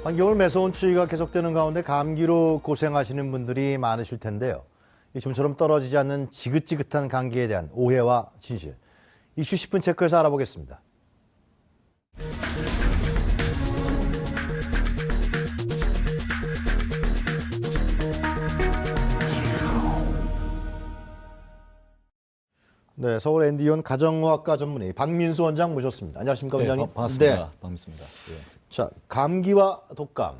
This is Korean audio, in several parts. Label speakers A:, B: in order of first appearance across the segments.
A: 한겨울 매서운 추위가 계속되는 가운데 감기로 고생하시는 분들이 많으실 텐데요. 이 좀처럼 떨어지지 않는 지긋지긋한 감기에 대한 오해와 진실. 이슈 10분 체크해서 알아보겠습니다. 네, 서울 엔디온 가정의학과 전문의 박민수 원장 모셨습니다. 안녕하십니까, 원장님?
B: 네, 반갑습니다. 반갑습니다. 예.
A: 자, 감기와 독감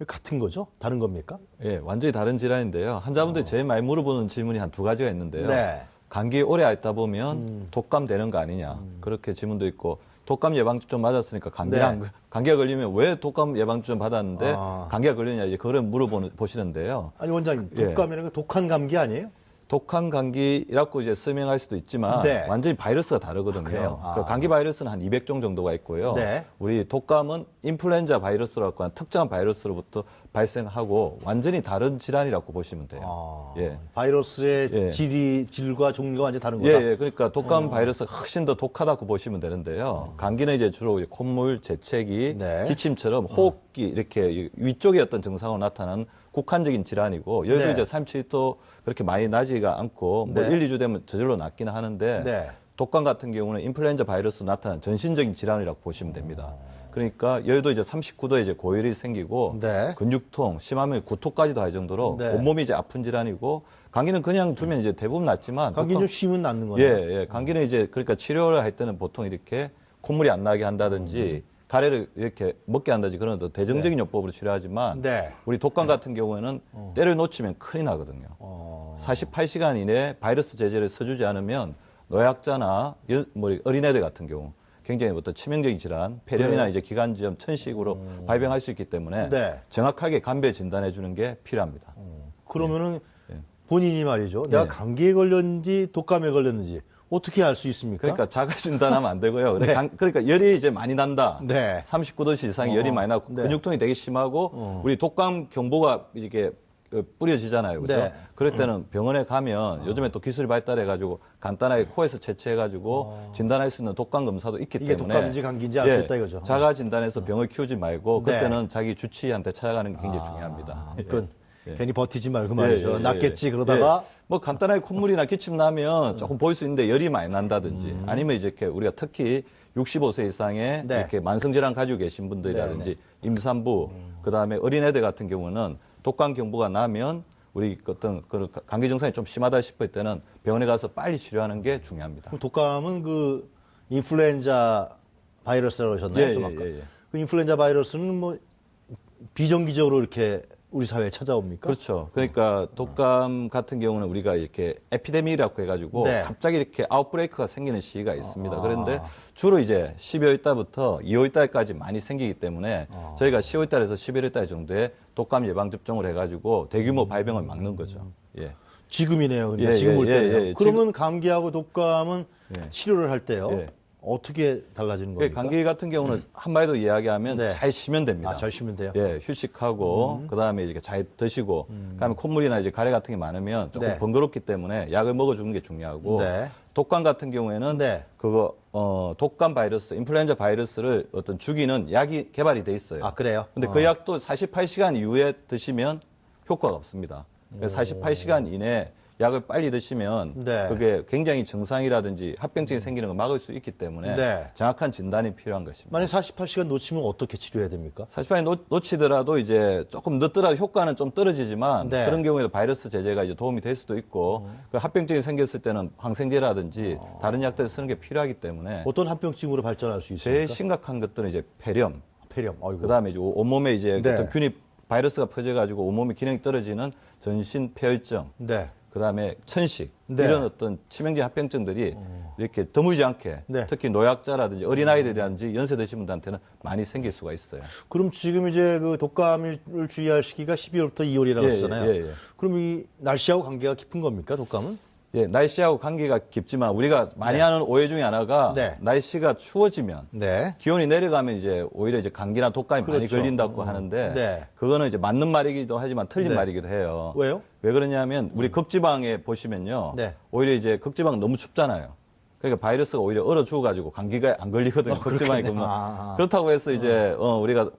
A: 같은 거죠? 다른 겁니까?
B: 예, 완전히 다른 질환인데요. 환자분들이 제일 많이 물어보는 질문이 한 두 가지가 있는데요.
A: 네.
B: 감기 오래 앓다 보면 독감 되는 거 아니냐, 그렇게 질문도 있고, 독감 예방주좀 맞았으니까 감기가 걸리면 왜 독감 예방주좀 받았는데 감기가 걸리냐, 이제 그걸 보시는데요.
A: 아니, 원장님, 독감이라는 게 독한 감기 아니에요?
B: 독한 감기라고 이제 설명할 수도 있지만
A: 네.
B: 완전히 바이러스가 다르거든요.
A: 그래요?
B: 그 감기 바이러스는 한 200종 정도가 있고요.
A: 네.
B: 우리 독감은 인플루엔자 바이러스라고 하는 특정한 바이러스로부터 발생하고 완전히 다른 질환이라고 보시면 돼요. 예.
A: 바이러스의 질과 종류가 완전히 다른 거다.
B: 예, 그러니까 독감 바이러스가 훨씬 더 독하다고 보시면 되는데요. 감기는 이제 주로 콧물, 재채기,
A: 네.
B: 기침처럼 호흡기 이렇게 위쪽에 어떤 증상으로 나타나는 국한적인 질환이고 여기도
A: 네.
B: 이제 37도 그렇게 많이 나지가 않고 뭐
A: 네.
B: 1, 2주 되면 저절로 낫기는 하는데
A: 네.
B: 독감 같은 경우는 인플루엔자 바이러스 나타나는 전신적인 질환이라고 보시면 됩니다. 그러니까 여기도 이제 39도에 이제 고열이 생기고
A: 네.
B: 근육통, 심하면 구토까지도 할 정도로
A: 네.
B: 온몸이 이제 아픈 질환이고 감기는 그냥 두면 이제 대부분 낫지만
A: 감기는 좀 쉬면 낫는 거네요.
B: 예, 감기는 이제 그러니까 치료를 할 때는 보통 이렇게 콧물이 안 나게 한다든지 가래를 이렇게 먹게 한다든지 그런 더 대정적인 요법으로 치료하지만
A: 네.
B: 우리 독감 같은 경우에는 때려 놓치면 큰일 나거든요. 48시간 이내에 바이러스 제제를 써주지 않으면 노약자나 어린애들 같은 경우 굉장히 어떤 치명적인 질환, 폐렴이나 이제 기관지염, 천식으로 발병할 수 있기 때문에
A: 네.
B: 정확하게 감별 진단해 주는 게 필요합니다.
A: 그러면은 본인이 말이죠. 내가 감기에 걸렸는지 독감에 걸렸는지 어떻게 알 수 있습니까?
B: 그러니까 자가 진단하면 안 되고요.
A: 네.
B: 그러니까 열이 이제 많이 난다.
A: 네.
B: 39도씨 이상의 열이 많이 나고
A: 네.
B: 근육통이 되게 심하고 우리 독감 경보가 이렇게 뿌려지잖아요. 그죠?
A: 네.
B: 그럴 때는 병원에 가면 요즘에 또 기술이 발달해가지고 간단하게 코에서 채취해가지고 진단할 수 있는 독감 검사도 있기
A: 이게
B: 때문에
A: 독감인지 감기인지 알 수 있다 이거죠.
B: 자가 진단해서 병을 키우지 말고
A: 네.
B: 그때는 자기 주치의한테 찾아가는 게 굉장히 중요합니다.
A: 그건 괜히 버티지 말고 말이죠. 낫겠지 그러다가
B: 뭐 간단하게 콧물이나 기침 나면 조금 보일 수 있는데 열이 많이 난다든지 아니면 이제 이렇게 우리가 특히 65세 이상의
A: 네.
B: 이렇게 만성질환 가지고 계신 분들이라든지 임산부 그다음에 어린애들 같은 경우는 독감 경보가 나면 우리 어떤 그 감기 증상이 좀 심하다 싶을 때는 병원에 가서 빨리 치료하는 게 중요합니다.
A: 독감은 그 인플루엔자 바이러스라고 하셨나요? 좀 아까. 그 인플루엔자 바이러스는 뭐 비정기적으로 이렇게 우리 사회에 찾아옵니까?
B: 그렇죠. 그러니까 독감 같은 경우는 우리가 이렇게 에피데미라고 해가지고
A: 네.
B: 갑자기 이렇게 아웃브레이크가 생기는 시기가 있습니다. 그런데 주로 이제 12월 달부터 2월 달까지 많이 생기기 때문에 저희가 10월 달에서 11월 달 정도에 독감 예방 접종을 해가지고 대규모 발병을 막는 거죠. 예.
A: 지금이네요. 그러니까
B: 예,
A: 지금
B: 예,
A: 올 때네요.
B: 예, 예.
A: 그러면 감기하고 독감은 치료를 할 때요.
B: 예.
A: 어떻게 달라지는 겁니까?
B: 감기 같은 경우는 한마디로 이야기하면
A: 네.
B: 잘 쉬면 됩니다.
A: 잘 쉬면 돼요?
B: 예, 휴식하고 그다음에 이렇게 잘 드시고 그다음에 콧물이나 이제 가래 같은 게 많으면 조금
A: 네.
B: 번거롭기 때문에 약을 먹어주는 게 중요하고
A: 네.
B: 독감 같은 경우에는
A: 네.
B: 그거 독감 바이러스, 인플루엔자 바이러스를 어떤 죽이는 약이 개발이 돼 있어요.
A: 아, 그래요?
B: 근데 그 약도 48시간 이후에 드시면 효과가 없습니다. 그래서 48시간 이내에 약을 빨리 드시면
A: 네.
B: 그게 굉장히 증상이라든지 합병증이 생기는 걸 막을 수 있기 때문에
A: 네.
B: 정확한 진단이 필요한 것입니다.
A: 만약 48시간 놓치면 어떻게 치료해야 됩니까?
B: 48시간 놓치더라도 이제 조금 늦더라도 효과는 좀 떨어지지만
A: 네.
B: 그런 경우에도 바이러스 제제가 이제 도움이 될 수도 있고 그 합병증이 생겼을 때는 항생제라든지 다른 약들을 쓰는 게 필요하기 때문에
A: 어떤 합병증으로 발전할 수 있습니까?
B: 제일 심각한 것들은 이제 폐렴,
A: 폐렴. 아이고.
B: 그다음에 이제 온몸에 이제
A: 네.
B: 어떤 균이 바이러스가 퍼져가지고 온몸의 기능이 떨어지는 전신 폐혈증,
A: 네.
B: 그다음에 천식
A: 네.
B: 이런 어떤 치명적인 합병증들이 이렇게 드물지 않게
A: 네.
B: 특히 노약자라든지 어린아이들이라든지 연세 드신 분들한테는 많이 생길 수가 있어요.
A: 그럼 지금 이제 그 독감을 주의할 시기가 12월부터 2월이라고
B: 예,
A: 하셨잖아요.
B: 예, 예.
A: 그럼 이 날씨하고 관계가 깊은 겁니까, 독감은?
B: 예, 날씨하고 관계가 깊지만 우리가 많이 하는 오해 중에 하나가
A: 네.
B: 날씨가 추워지면
A: 네.
B: 기온이 내려가면 이제 오히려 이제 감기나 독감이 많이
A: 그렇죠.
B: 걸린다고 하는데
A: 네.
B: 그거는 이제 맞는 말이기도 하지만 틀린
A: 네.
B: 말이기도 해요.
A: 왜요?
B: 왜 그러냐면 우리 극지방에 보시면요.
A: 네.
B: 오히려 이제 극지방 너무 춥잖아요. 그러니까 바이러스가 오히려 얼어 죽어가지고 감기가 안 걸리거든요. 극지방에
A: 그렇겠네.
B: 그러면 그렇다고 해서 이제 우리가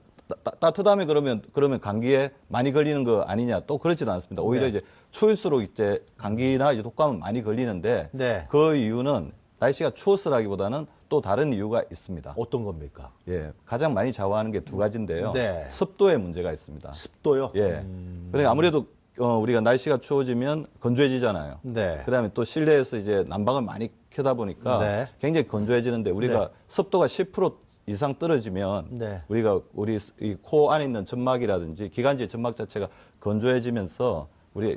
B: 따뜻하면 그러면 감기에 많이 걸리는 거 아니냐? 또 그렇지도 않습니다. 오히려
A: 네.
B: 이제 추울수록 이제 감기나 이제 독감은 많이 걸리는데
A: 네.
B: 그 이유는 날씨가 추워서라기보다는 또 다른 이유가 있습니다.
A: 어떤 겁니까?
B: 예, 가장 많이 좌우하는 게 두 가지인데요.
A: 네.
B: 습도에 문제가 있습니다.
A: 습도요?
B: 예. 그러니까 아무래도 우리가 날씨가 추워지면 건조해지잖아요.
A: 네.
B: 그다음에 또 실내에서 이제 난방을 많이 켜다 보니까
A: 네.
B: 굉장히 건조해지는데 우리가
A: 네.
B: 습도가 10% 이상 떨어지면
A: 네.
B: 우리 이 코 안에 있는 점막이라든지 기관지의 점막 자체가 건조해지면서 우리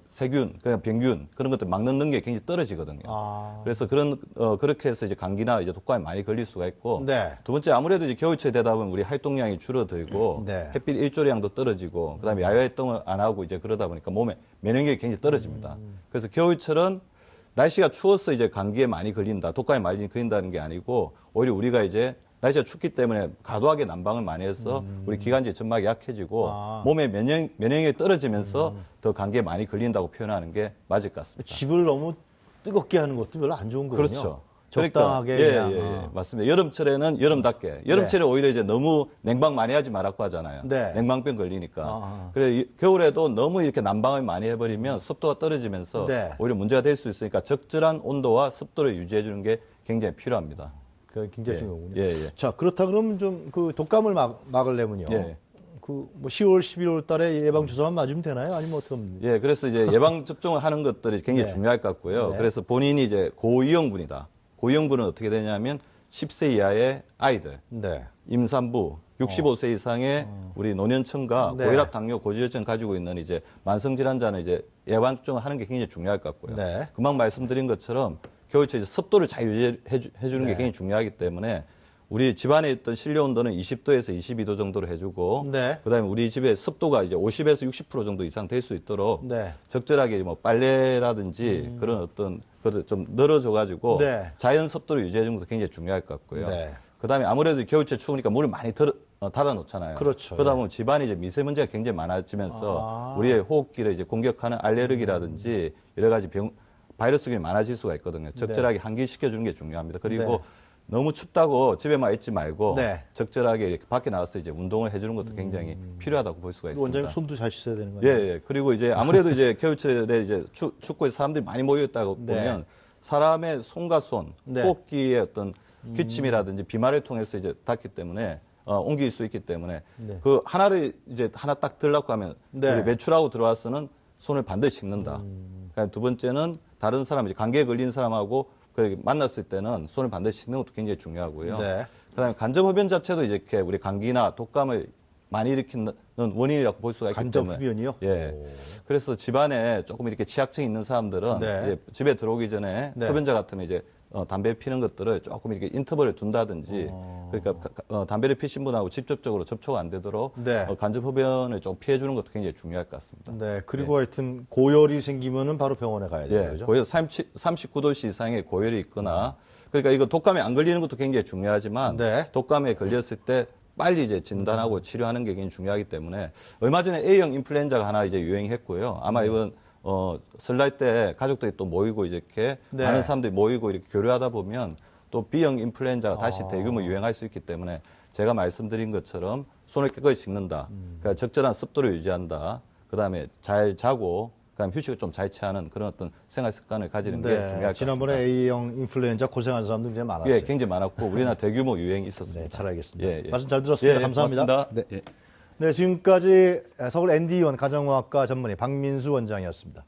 B: 세균, 그냥 병균 그런 것들 막는 능력이 굉장히 떨어지거든요.
A: 아.
B: 그래서 그렇게 해서 이제 감기나 이제 독감에 많이 걸릴 수가 있고
A: 네.
B: 두 번째 아무래도 이제 겨울철 되다 보면 우리 활동량이 줄어들고
A: 네.
B: 햇빛 일조량도 떨어지고 그다음에 야외 활동을 안 하고 이제 그러다 보니까 몸에 면역력이 굉장히 떨어집니다. 그래서 겨울철은 날씨가 추워서 이제 감기에 많이 걸린다, 독감에 많이 걸린다는 게 아니고 오히려 우리가 이제 날씨가 춥기 때문에 과도하게 난방을 많이 해서 우리 기관지 점막이 약해지고
A: 아.
B: 몸의 면역력이 떨어지면서 더 감기에 많이 걸린다고 표현하는 게 맞을 것 같습니다.
A: 집을 너무 뜨겁게 하는 것도 별로 안 좋은 거군요.
B: 그렇죠.
A: 적당하게
B: 그러니까,
A: 그냥.
B: 맞습니다. 여름철에는 여름답게. 여름철에 오히려 이제 너무 냉방 많이 하지 말라고 하잖아요.
A: 네.
B: 냉방병 걸리니까.
A: 아.
B: 그래 겨울에도 너무 이렇게 난방을 많이 해버리면 습도가 떨어지면서
A: 네.
B: 오히려 문제가 될 수 있으니까 적절한 온도와 습도를 유지해 주는 게 굉장히 필요합니다.
A: 그 굉장히
B: 예.
A: 중요하군요.
B: 예, 예.
A: 자, 그렇다 그러면 좀 그 독감을 막으려면요.
B: 예.
A: 그 뭐 10월, 11월 달에 예방 주사만 맞으면 되나요? 아니면 어떻게 합니까?
B: 예, 그래서 이제 예방 접종을 하는 것들이 굉장히
A: 네.
B: 중요할 것 같고요.
A: 네.
B: 그래서 본인이 이제 고위험군이다. 고위험군은 어떻게 되냐면 10세 이하의 아이들,
A: 네.
B: 임산부, 65세 이상의 우리 노년층과
A: 네.
B: 고혈압, 당뇨, 고지혈증 가지고 있는 이제 만성 질환자는 이제 예방 접종을 하는 게 굉장히 중요할 것 같고요.
A: 네.
B: 금방 말씀드린 것처럼 겨울철 이제 습도를 잘 유지해 주는 게
A: 네.
B: 굉장히 중요하기 때문에 우리 집안에 있던 실내 온도는 20도에서 22도 정도로 해주고,
A: 네.
B: 그다음에 우리 집의 습도가 이제 50에서 60% 정도 이상 될 수 있도록
A: 네.
B: 적절하게 뭐 빨래라든지 그런 어떤 것을 좀 늘어줘가지고
A: 네.
B: 자연 습도를 유지해 주는 것도 굉장히 중요할 것 같고요.
A: 네.
B: 그다음에 아무래도 겨울철 추우니까 물을 많이 닫아 놓잖아요.
A: 그렇죠.
B: 그러다
A: 예.
B: 보면 집안이 이제 미세먼지가 굉장히 많아지면서
A: 아.
B: 우리의 호흡기를 이제 공격하는 알레르기라든지 여러 가지 바이러스균이 많아질 수가 있거든요. 적절하게 환기시켜 주는 게 중요합니다. 그리고
A: 네.
B: 너무 춥다고 집에만 있지 말고
A: 네.
B: 적절하게 이렇게 밖에 나가서 이제 운동을 해주는 것도 굉장히 필요하다고 볼 수가 있습니다.
A: 원장님 손도 잘 씻어야 되는
B: 예,
A: 거예요.
B: 예. 그리고 이제 아무래도 이제 겨울철에 이제 춥고 사람들이 많이 모여있다고
A: 네.
B: 보면 사람의 손과 손,
A: 네.
B: 호흡기의 어떤 기침이라든지 비말을 통해서 이제 닿기 때문에 옮길 수 있기 때문에
A: 네.
B: 그 하나를 이제 하나 딱 들라고 하면
A: 네.
B: 우리 외출하고 들어와서는 손을 반드시 씻는다. 그러니까 두 번째는 다른 사람 이제 감기에 걸린 사람하고 만났을 때는 손을 반드시 씻는 것도 굉장히 중요하고요.
A: 네.
B: 그다음에 간접흡연 자체도 이렇게 우리 감기나 독감을 많이 일으키는 원인이라고 볼 수가 있기 때문에.
A: 간접흡연이요?
B: 예.
A: 오.
B: 그래서 집안에 조금 이렇게 취약증이 있는 사람들은
A: 네.
B: 이제 집에 들어오기 전에
A: 네.
B: 흡연자 같으면 이제 담배 피는 것들을 조금 이렇게 인터벌을 둔다든지 그러니까 담배를 피신 분하고 직접적으로 접촉 안 되도록
A: 네.
B: 간접 흡연을 좀 피해 주는 것도 굉장히 중요할 것 같습니다.
A: 네. 그리고 하여튼 고열이 생기면은 바로 병원에 가야 돼요.
B: 예,
A: 그죠?
B: 고열 39도씨 이상의 고열이 있거나 그러니까 이거 독감에 안 걸리는 것도 굉장히 중요하지만
A: 네.
B: 독감에 걸렸을 때 빨리 이제 진단하고 치료하는 게 굉장히 중요하기 때문에 얼마 전에 A형 인플루엔자가 하나 이제 유행했고요. 아마 이번 설날 때 가족들이 또 모이고 이렇게
A: 네.
B: 많은 사람들이 모이고 이렇게 교류하다 보면 또 B형 인플루엔자가 다시 대규모 유행할 수 있기 때문에 제가 말씀드린 것처럼 손을 깨끗이 씻는다. 그러니까 적절한 습도를 유지한다. 그다음에 잘 자고 그다음에 휴식을 좀 잘 취하는 그런 어떤 생활 습관을 가지는 게 중요할 것 같습니다.
A: 지난번에 A형 인플루엔자 고생한 사람들 굉장히 많았어요.
B: 예, 굉장히 많았고 우리나라 대규모 유행이 있었습니다.
A: 네, 잘 알겠습니다.
B: 예, 예.
A: 말씀 잘 들었습니다.
B: 예,
A: 감사합니다.
B: 고맙습니다.
A: 네.
B: 예.
A: 네, 지금까지 서울 ND원 가정의학과 전문의 박민수 원장이었습니다.